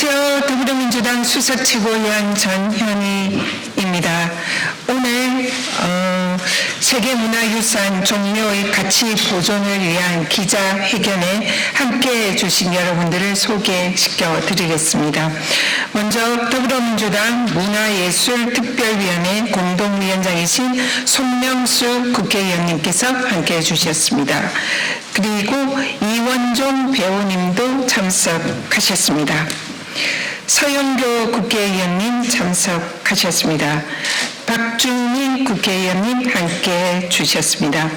안녕하세요. 더불어민주당 수석 최고위원 전현희입니다. 오늘 세계문화유산 종묘의 가치 보존을 위한 기자회견에 함께해 주신 여러분들을 소개시켜 드리겠습니다. 먼저 더불어민주당 문화예술특별위원회 공동위원장이신 손명수 국회의원님께서 함께해 주셨습니다. 그리고 이원종 배우님도 참석하셨습니다. 서영교 국회의원님 참석하셨습니다. 박주민 국회의원님 함께해 주셨습니다.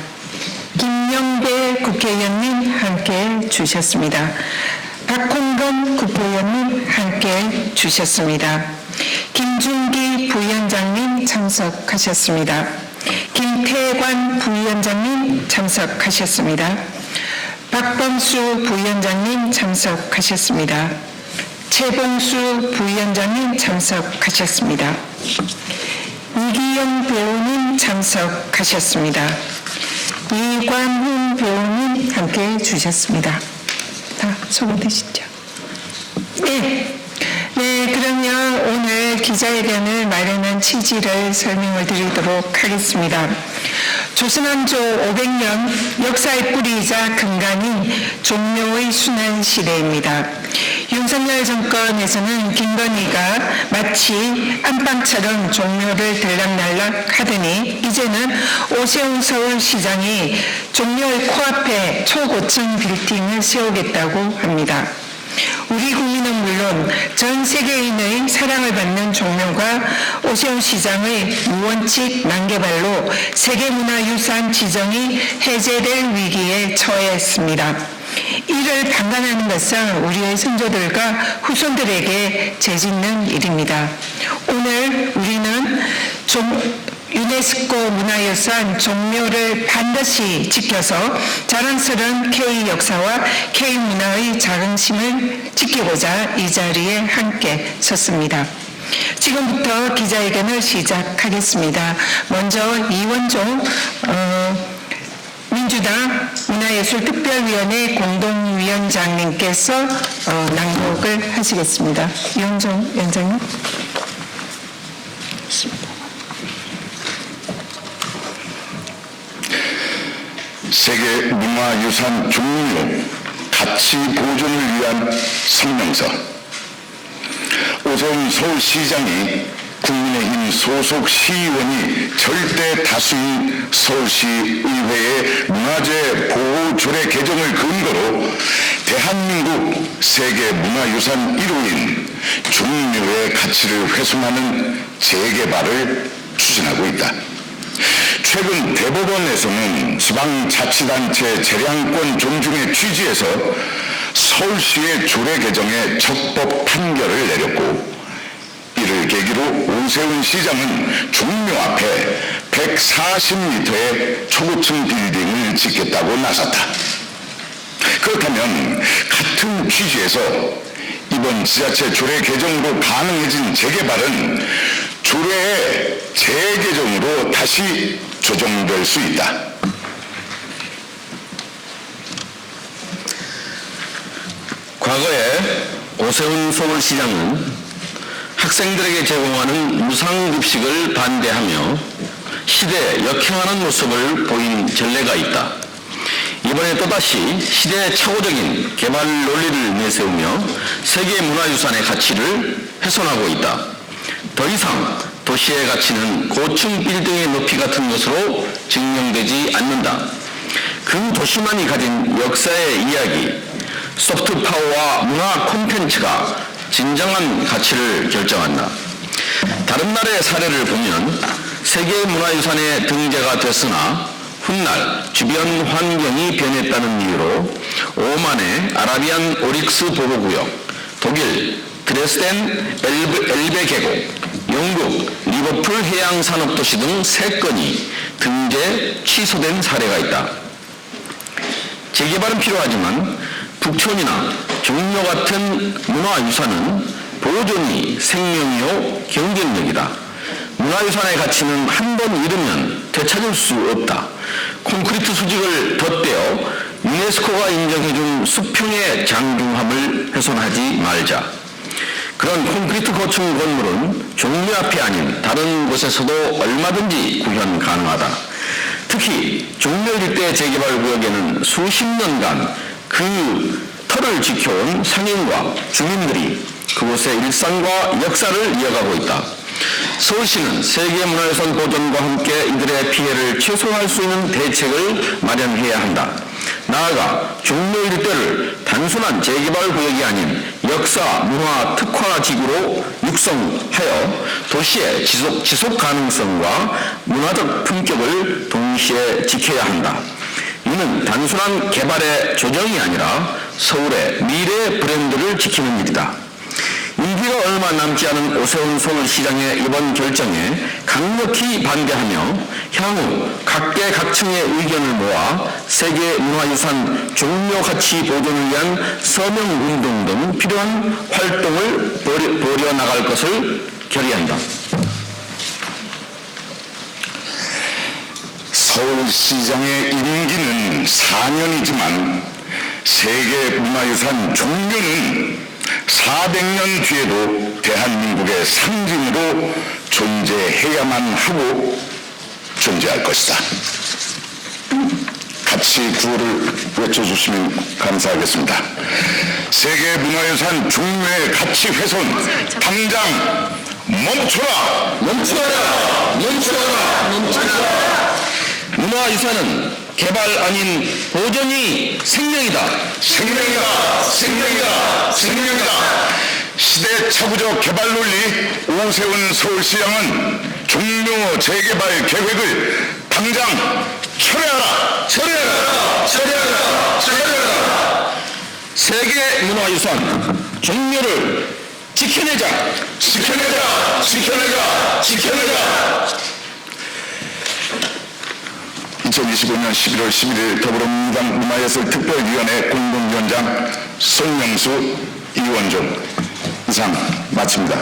김영배 국회의원님 함께해 주셨습니다. 박홍범 국회의원님 함께해 주셨습니다. 김준기 부위원장님 참석하셨습니다. 김태관 부위원장님 참석하셨습니다. 박범수 부위원장님 참석하셨습니다. 최봉수 부위원장님 참석하셨습니다. 이기영 배우님 참석하셨습니다. 이관훈 배우님 함께해 주셨습니다. 다 소개되시죠? 네, 그러면 오늘 기자회견을 마련한 취지를 설명을 드리도록 하겠습니다. 조선왕조 500년 역사의 뿌리이자 근간인 종묘의 순환 시대입니다. 윤석열 정권에서는 김건희가 마치 안방처럼 종묘를 들락날락 하더니 이제는 오세훈 서울시장이 종묘의 코앞에 초고층 빌딩을 세우겠다고 합니다. 우리 국민은 물론 전 세계인의 사랑을 받는 종묘가 오세훈 시장의 무원칙 만개발로 세계문화유산 지정이 해제될 위기에 처했습니다. 이를 방관하는 것은 우리의 선조들과 후손들에게 죄짓는 일입니다. 오늘 우리는 유네스코 문화유산 종묘를 반드시 지켜서 자랑스러운 K 역사와 K 문화의 자긍심을 지키고자 이 자리에 함께 섰습니다. 지금부터 기자회견을 시작하겠습니다. 먼저 이원종 민주당 문화예술특별위원회 공동위원장님께서 낭독을 하시겠습니다. 이원종 위원장님. 세계문화유산 종묘 가치 보존을 위한 성명서. 오세훈 서울시장이 국민의힘 소속 시의원이 절대 다수인 서울시의회의 문화재 보호 조례 개정을 근거로 대한민국 세계문화유산 1호인 종묘의 가치를 훼손하는 재개발을 추진하고 있다. 최근 대법원에서는 지방자치단체 재량권 존중의 취지에서 서울시의 조례 개정에 적법 판결을 내렸고 이를 계기로 오세훈 시장은 종묘 앞에 140m의 초고층 빌딩을 짓겠다고 나섰다. 그렇다면 같은 취지에서 이번 지자체 조례 개정으로 가능해진 재개발은 조례의 재개정으로 다시 조정될 수 있다. 과거에 오세훈 서울시장은 학생들에게 제공하는 무상급식을 반대하며 시대에 역행하는 모습을 보인 전례가 있다. 이번에 또다시 시대의 착오적인 개발 논리를 내세우며 세계문화유산의 가치를 훼손하고 있다. 더 이상 도시의 가치는 고층 빌딩의 높이 같은 것으로 증명되지 않는다. 그 도시만이 가진 역사의 이야기, 소프트 파워와 문화 콘텐츠가 진정한 가치를 결정한다. 다른 나라의 사례를 보면 세계문화유산에 등재가 됐으나 훗날 주변 환경이 변했다는 이유로 오만의 아라비안 오릭스 보호구역, 독일 드레스덴 엘베 계곡, 영국 리버풀 해양산업도시 등 3건이 등재 취소된 사례가 있다. 재개발은 필요하지만 북촌이나 종묘 같은 문화유산은 보존이 생명이요 경쟁력이다. 문화유산의 가치는 한 번 잃으면 되찾을 수 없다. 콘크리트 수직을 덧대어 유네스코가 인정해준 수평의 장중함을 훼손하지 말자. 그런 콘크리트 고층 건물은 종묘 앞이 아닌 다른 곳에서도 얼마든지 구현 가능하다. 특히 종묘 일대 재개발 구역에는 수십 년간 그 터를 지켜온 상인과 주민들이 그곳의 일상과 역사를 이어가고 있다. 서울시는 세계문화유산 보존과 함께 이들의 피해를 최소화할 수 있는 대책을 마련해야 한다. 나아가 종묘 일대를 단순한 재개발 구역이 아닌 역사, 문화 특화 지구로 육성하여 도시의 지속 가능성과 문화적 품격을 동시에 지켜야 한다. 이는 단순한 개발의 조정이 아니라 서울의 미래 브랜드를 지키는 일이다. 임기가 얼마 남지 않은 오세훈 서울시장의 이번 결정에 강력히 반대하며 향후 각계각층의 의견을 모아 세계문화유산 종묘가치 보존을 위한 서명운동 등 필요한 활동을 벌여나갈 것을 결의한다. 서울시장의 임기는 4년이지만 세계문화유산 종묘는 400년 뒤에도 대한민국의 상징으로 존재해야만 하고 존재할 것이다. 같이 구호를 외쳐주시면 감사하겠습니다. 세계문화유산 종묘의 가치 훼손 당장 멈춰라! 멈춰라! 멈춰라! 멈춰라! 문화유산은 개발 아닌 보존이 생명이다. 생명이다! 생명이다! 생명이다! 시대착오적 개발 논리 오세훈 서울시장은 종묘 재개발 계획을 당장 철회하라! 철회하라! 철회하라! 철회하라! 세계문화유산 종묘를 지켜내자! 지켜내자! 지켜내자! 지켜내자! 2025년 11월 11일 더불어민주당 문화예술 특별위원회 공동위원장 손명수 이원종 이상 마칩니다.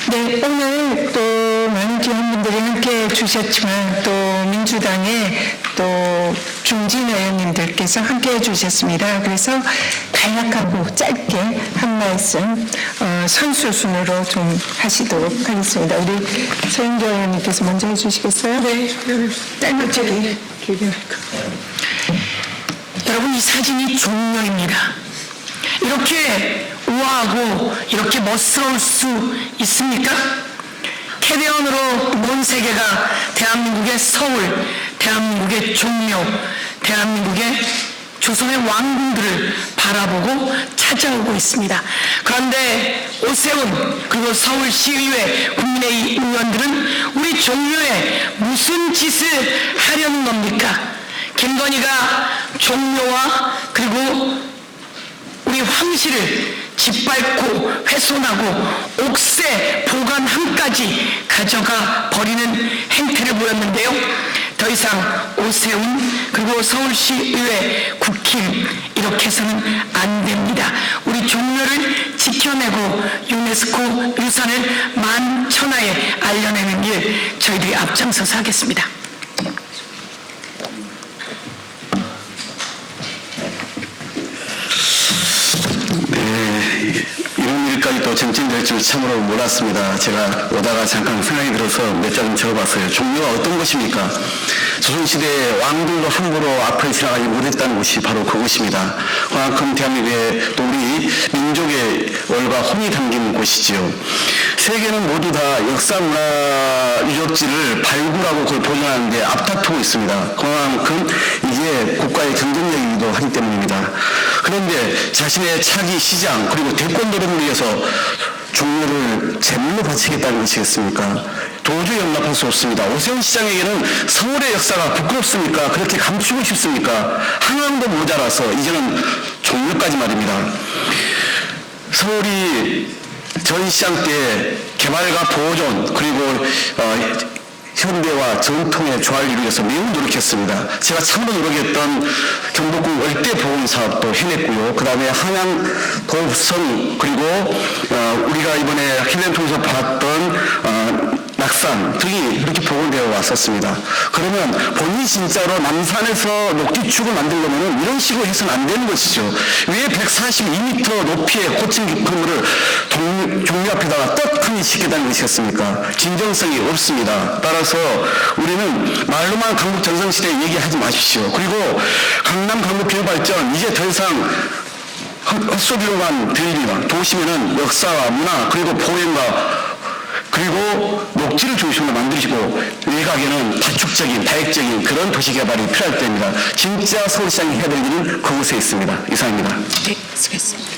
네, 오늘 또 많은 기관분들이 함께해 주셨지만 또 민주당의 또 중진 의원님들께서 함께해 주셨습니다. 그래서 간략하고 짧게 한 말씀 선수 순으로 좀 하시도록 하겠습니다. 우리 서영교 의원님께서 먼저 해주시겠어요? 네, 짧게 길게. 여러분, 이 사진이 종묘입니다. 이렇게 우아하고 이렇게 멋스러울 수 있습니까? 캐대언으로 먼 세계가 대한민국의 서울, 대한민국의 종묘, 대한민국의 조선의 왕궁들을 바라보고 찾아오고 있습니다. 그런데 오세훈 그리고 서울시의회 국민의힘 의원들은 우리 종묘에 무슨 짓을 하려는 겁니까? 김건희가 종묘와 그리고 우리 황실을 짓밟고 훼손하고 옥새 보관함까지 가져가 버리는 행태를 보였는데요. 더 이상 오세훈 그리고 서울시의회 국힘 이렇게 해서는 안 됩니다. 우리 종묘를 지켜내고 유네스코 유산을 만천하에 알려내는 일 저희들이 앞장서서 하겠습니다. 이런 일까지 또 정진될 줄 참으로 몰랐습니다. 제가 오다가 잠깐 생각이 들어서 몇 장 적어봤어요. 종묘가 어떤 것입니까? 조선시대의 왕들도 함부로 앞을 지나가지 못했다는 곳이 바로 그곳입니다. 그만큼 대한민국의 또 우리 민족의 얼과 혼이 담긴 곳이지요. 세계는 모두 다 역사 문화 유적지를 발굴하고 그걸 보존하는 데 앞다투고 있습니다. 그만큼 이게 국가의 경쟁력이기도 하기 때문입니다. 그런데 자신의 차기 시장 그리고 대권 도전을 위해서 종묘를 제물로 바치겠다는 것이겠습니까? 도저히 용납할 수 없습니다. 오세훈 시장에게는 서울의 역사가 부끄럽습니까? 그렇게 감추고 싶습니까? 하나도 모자라서 이제는 종묘까지 말입니다. 서울이 전 시장 때 개발과 보존 그리고 현대와 전통의 조화를 위해서 매우 노력했습니다. 제가 참으로 노력했던 경복궁 월대보훈 사업도 해냈고요. 그 다음에 한양 도읍성 그리고 우리가 이번에 힐랜 통해서 봤던 낙산 등이 이렇게 복원되어 왔었습니다. 그러면 본인이 진짜로 남산에서 녹지축을 만들려면 이런 식으로 해서는 안 되는 것이죠. 왜 142m 높이의 고층 건물을 종묘 앞에다가 떡하니 짓겠다는 것이겠습니까? 진정성이 없습니다. 따라서 우리는 말로만 강북 전성시대 얘기하지 마십시오. 그리고 강남 강북 기후발전 이제 더 이상 헛소리로만 들리면 도심에는 역사와 문화 그리고 보행과 그리고 녹지를 중심으로 만드시고 일각에는 다축적인 다획적인 그런 도시개발이 필요할 때입니다. 진짜 서울시장이 해야 될 일은 그곳에 있습니다. 이상입니다. 네, 수고했습니다.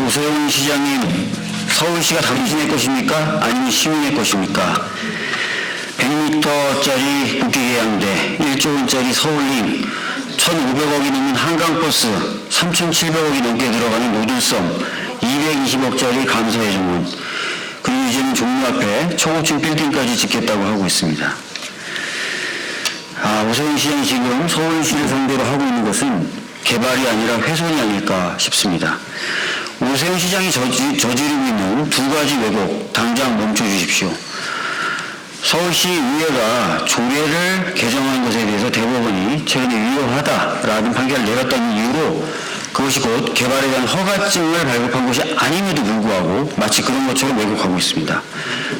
오세훈 시장님, 서울시가 당신의 것입니까? 아니면 시민의 것입니까? 100m짜리 국기계양대, 1조 원짜리 서울림, 1,500억이 넘는 한강버스, 3,700억이 넘게 들어가는 노들섬, 220억짜리 감사해정원, 그리고 이제는 종로 앞에 초고층 빌딩까지 짓겠다고 하고 있습니다. 오세훈 시장이 지금 서울시를 상대로 하고 있는 것은 개발이 아니라 훼손이 아닐까 싶습니다. 오세훈 시장이 저지르고 있는 두 가지 왜곡, 당장 멈춰주십시오. 서울시 의회가 조례를 개정한 것에 대해서 대법원이 최근에 유효하다라는 판결을 내렸다는 이유로 그것이 곧 개발에 대한 허가증을 발급한 것이 아님에도 불구하고 마치 그런 것처럼 왜곡하고 있습니다.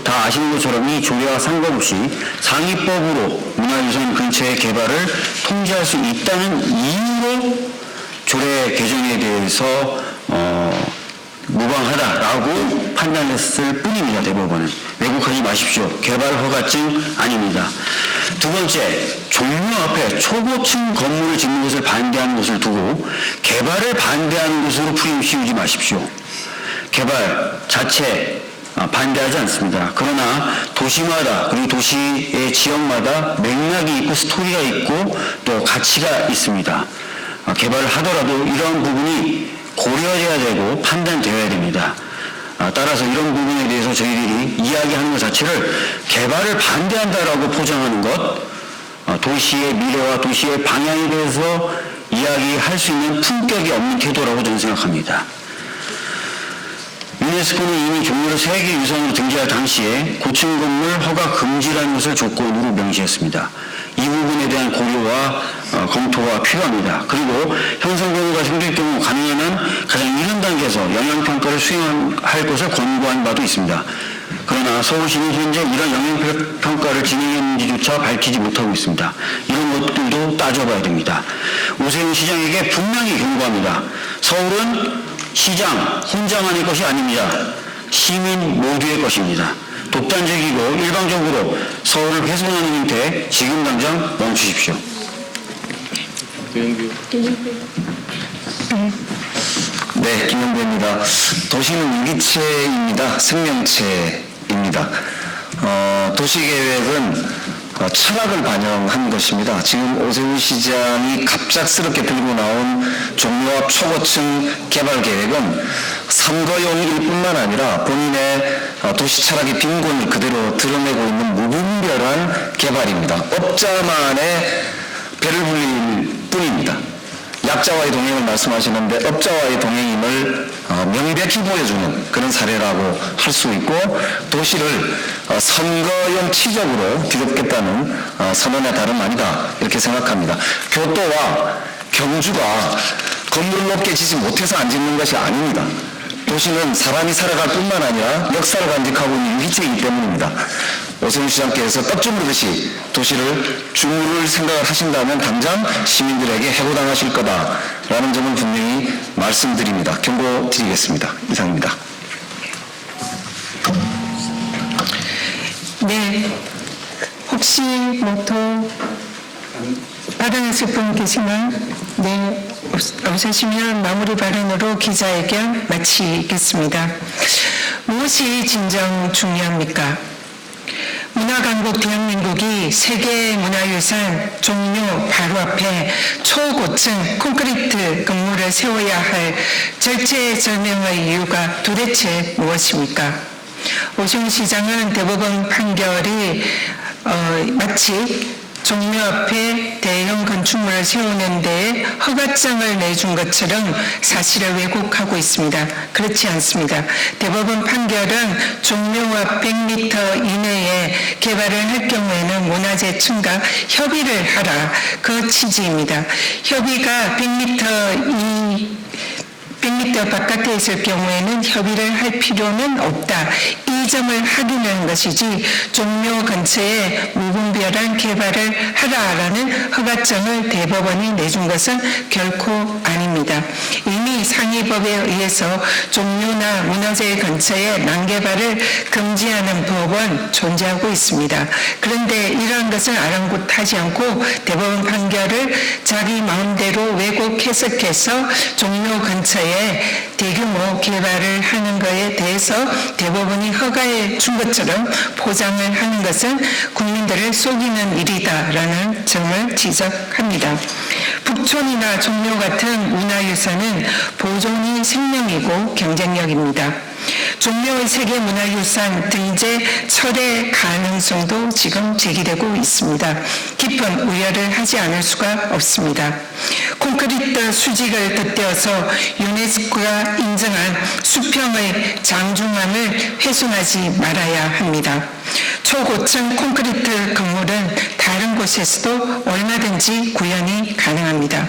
다 아시는 것처럼 이 조례와 상관없이 상위법으로 문화유산 근처의 개발을 통제할 수 있다는 이유로 조례 개정에 대해서 무방하다라고 판단했을 뿐입니다. 대법원은. 왜곡하지 마십시오. 개발 허가증 아닙니다. 두 번째, 종묘 앞에 초고층 건물을 짓는 것을 반대하는 것을 두고 개발을 반대하는 것으로 프레임 씌우지 마십시오. 개발 자체 반대하지 않습니다. 그러나 도시마다 그리고 도시의 지역마다 맥락이 있고 스토리가 있고 또 가치가 있습니다. 개발을 하더라도 이런 부분이 고려해야 되고 판단되어야 됩니다. 따라서 이런 부분에 대해서 저희들이 이야기하는 것 자체를 개발을 반대한다라고 포장하는 것, 도시의 미래와 도시의 방향에 대해서 이야기할 수 있는 품격이 없는 태도라고 저는 생각합니다. 유네스코는 이미 종묘를 세계유산으로 등재할 당시에 고층 건물 허가 금지라는 것을 조건으로 명시했습니다. 이 부분에 대한 고려와 검토가 필요합니다. 그리고 형성 경우가 생길 경우 가능한 한 가장 이른 단계에서 영향평가를 수행할 것을 권고한 바도 있습니다. 그러나 서울시는 현재 이런 영향평가를 진행했는지조차 밝히지 못하고 있습니다. 이런 것들도 따져봐야 됩니다. 오세훈 시장에게 분명히 경고합니다. 서울은 시장 혼자만의 것이 아닙니다. 시민 모두의 것입니다. 독단적이고 일방적으로 서울을 훼손하는 형태 지금 당장 멈추십시오. 네, 김영배입니다. 도시는 유기체입니다. 생명체입니다. 도시계획은 철학을 반영한 것입니다. 지금 오세훈 시장이 갑작스럽게 들고 나온 종묘 앞 초고층 개발 계획은 선거용일 뿐만 아니라 본인의 도시 철학의 빈곤을 그대로 드러내고 있는 무분별한 개발입니다. 업자만의 배를 불릴 뿐입니다. 약자와의 동행을 말씀하시는데 업자와의 동행임을 명백히 보여주는 그런 사례라고 할 수 있고 도시를 선거용 치적으로 뒤덮겠다는 선언의 다름 아니다 이렇게 생각합니다. 교토와 경주가 건물을 높게 짓지 못해서 안 짓는 것이 아닙니다. 도시는 사람이 살아갈 뿐만 아니라 역사를 간직하고 있는 유기체이기 때문입니다. 오세훈 시장께서 떡주무르듯이 도시를 주무를 생각을 하신다면 당장 시민들에게 해고당하실 거다라는 점은 분명히 말씀드립니다. 경고드리겠습니다. 이상입니다. 네, 혹시 더 발언하실 분 계시나요? 네, 없으시면 마무리 발언으로 기자회견 마치겠습니다. 무엇이 진정 중요합니까? 문화강국 대한민국이 세계문화유산 종묘 바로 앞에 초고층 콘크리트 건물을 세워야 할 절체절명의 이유가 도대체 무엇입니까? 오세훈 시장은 대법원 판결이 마치 종묘 앞에 대형 건축물을 세우는 데에 허가장을 내준 것처럼 사실을 왜곡하고 있습니다. 그렇지 않습니다. 대법원 판결은 종묘 앞 100m 이내에 개발을 할 경우에는 문화재청과 협의를 하라, 그 취지입니다. 협의가 100m 바깥에 있을 경우에는 협의를 할 필요는 없다. 이 점을 확인하는 것이지 종묘 근처에 무분별한 개발을 하라라는 허가장을 대법원이 내준 것은 결코 아닙니다. 이미 상위법에 의해서 종묘나 문화재 근처에 난개발을 금지하는 법은 존재하고 있습니다. 그런데 이러한 것을 아랑곳하지 않고 대법원 판결을 자기 마음대로 왜곡 해석해서 종묘 근처에 대규모 개발을 하는 것에 대해서 대법원이 허가해 준 것처럼 포장을 하는 것은 국민들을 속이는 일이다라는 점을 지적합니다. 북촌이나 종묘 같은 문화유산은 보존이 생명이고 경쟁력입니다. 종묘의 세계문화유산 등재 철회 가능성도 지금 제기되고 있습니다. 깊은 우려를 하지 않을 수가 없습니다. 콘크리트 수직을 덧대어서 유네스코가 인정한 수평의 장중함을 훼손하지 말아야 합니다. 초고층 콘크리트 건물은 다른 곳에서도 얼마든지 구현이 가능합니다.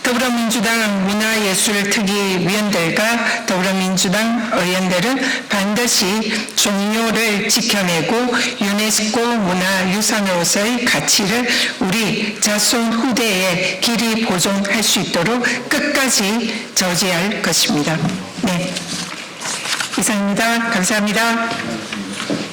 더불어민주당 문화예술특위위원들과 더불어민주당 의원들은 반드시 종묘를 지켜내고 유네스코 문화유산으로서의 가치를 우리 자손 후대에 길이 보존할 수 있도록 끝까지 저지할 것입니다. 네, 이상입니다. 감사합니다.